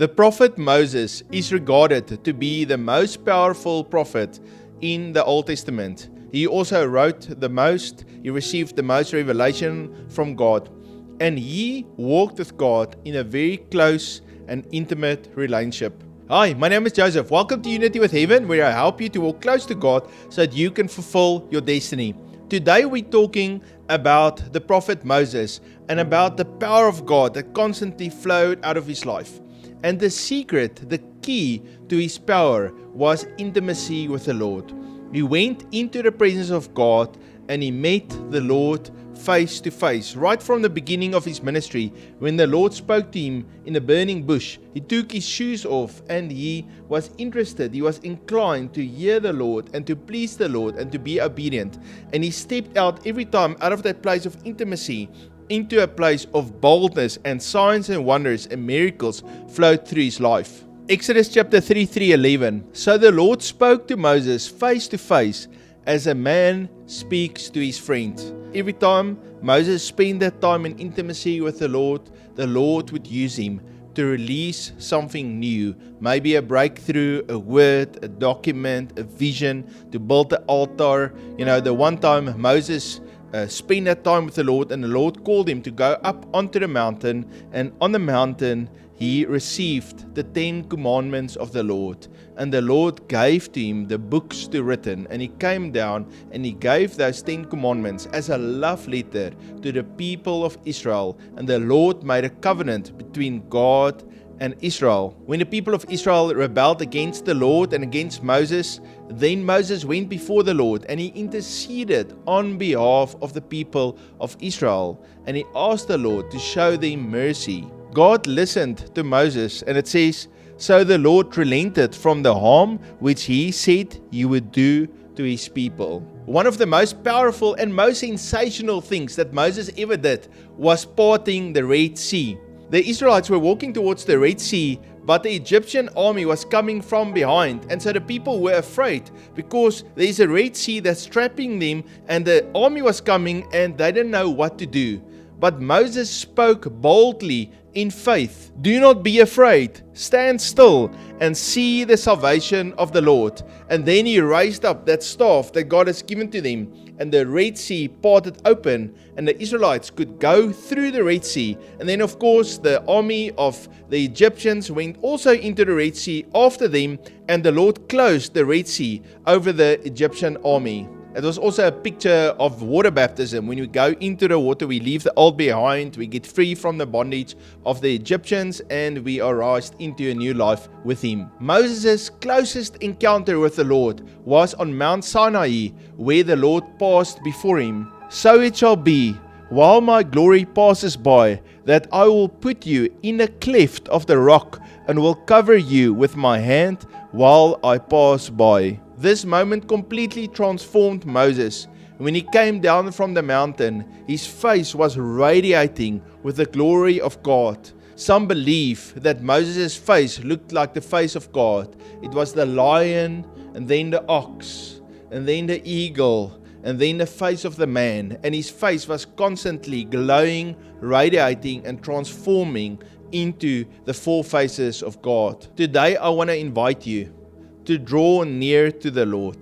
The prophet Moses is regarded to be the most powerful prophet in the Old Testament. He also wrote the most, he received the most revelation from God, and he walked with God in a very close and intimate relationship. Hi, my name is Joseph. Welcome to Unity with Heaven, where I help you to walk close to God so that you can fulfill your destiny. Today we're talking about the prophet Moses and about the power of God that constantly flowed out of his life. And the secret, the key to his power was intimacy with the Lord. He went into the presence of God and he met the Lord face to face. Right from the beginning of his ministry, when the Lord spoke to him in a burning bush, he took his shoes off and he was interested, he was inclined to hear the Lord and to please the Lord and to be obedient. And he stepped out every time out of that place of intimacy into a place of boldness, and signs and wonders and miracles flowed through his life. Exodus chapter 3:11. So the Lord spoke to Moses face to face as a man speaks to his friend. Every time Moses spent that time in intimacy with the Lord would use him to release something new, maybe a breakthrough, a word, a document, a vision, to build the altar. The one time Moses spent that time with the Lord, and the Lord called him to go up onto the mountain, and on the mountain he received the 10 commandments of the Lord, and the Lord gave to him the books to written, and he came down and he gave those 10 commandments as a love letter to the people of Israel, and the Lord made a covenant between God and Israel. When the people of Israel rebelled against the Lord and against Moses, then Moses went before the Lord and he interceded on behalf of the people of Israel, and he asked the Lord to show them mercy. God listened to Moses, and it says, so the Lord relented from the harm which he said he would do to his people. One of the most powerful and most sensational things that Moses ever did was parting the Red Sea. The Israelites were walking towards the Red Sea, but the Egyptian army was coming from behind, and so the people were afraid because there is a Red Sea that's trapping them, and the army was coming and they didn't know what to do. But Moses spoke boldly in faith. Do not be afraid. Stand still and see the salvation of the Lord. And then he raised up that staff that God has given to them, and the Red Sea parted open, and the Israelites could go through the Red Sea. And then, of course, the army of the Egyptians went also into the Red Sea after them, and the Lord closed the Red Sea over the Egyptian army. It was also a picture of water baptism. When we go into the water, we leave the old behind, we get free from the bondage of the Egyptians, and we are raised into a new life with him. Moses' closest encounter with the Lord was on Mount Sinai, where the Lord passed before him. So it shall be, while my glory passes by, that I will put you in a cleft of the rock, and will cover you with my hand while I pass by. This moment completely transformed Moses. When he came down from the mountain, his face was radiating with the glory of God. Some believe that Moses' face looked like the face of God. It was the lion, and then the ox, and then the eagle, and then the face of the man. And his face was constantly glowing, radiating, and transforming into the four faces of God. Today I want to invite you to draw near to the Lord,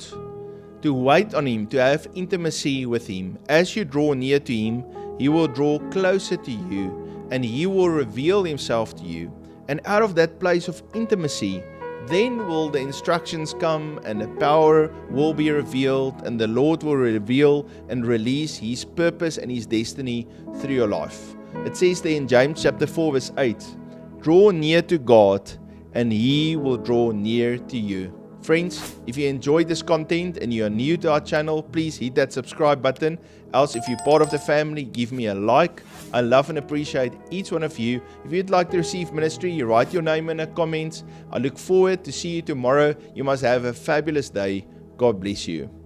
to wait on him, to have intimacy with him. As you draw near to him, he will draw closer to you, and he will reveal himself to you. And out of that place of intimacy, then will the instructions come, and the power will be revealed, and the Lord will reveal and release his purpose and his destiny through your life. It says there in James chapter 4 verse 8, draw near to God, and he will draw near to you. Friends, if you enjoyed this content and you are new to our channel, please hit that subscribe button. Else, if you're part of the family, give me a like. I love and appreciate each one of you. If you'd like to receive ministry, you write your name in the comments. I look forward to see you tomorrow. You must have a fabulous day. God bless you.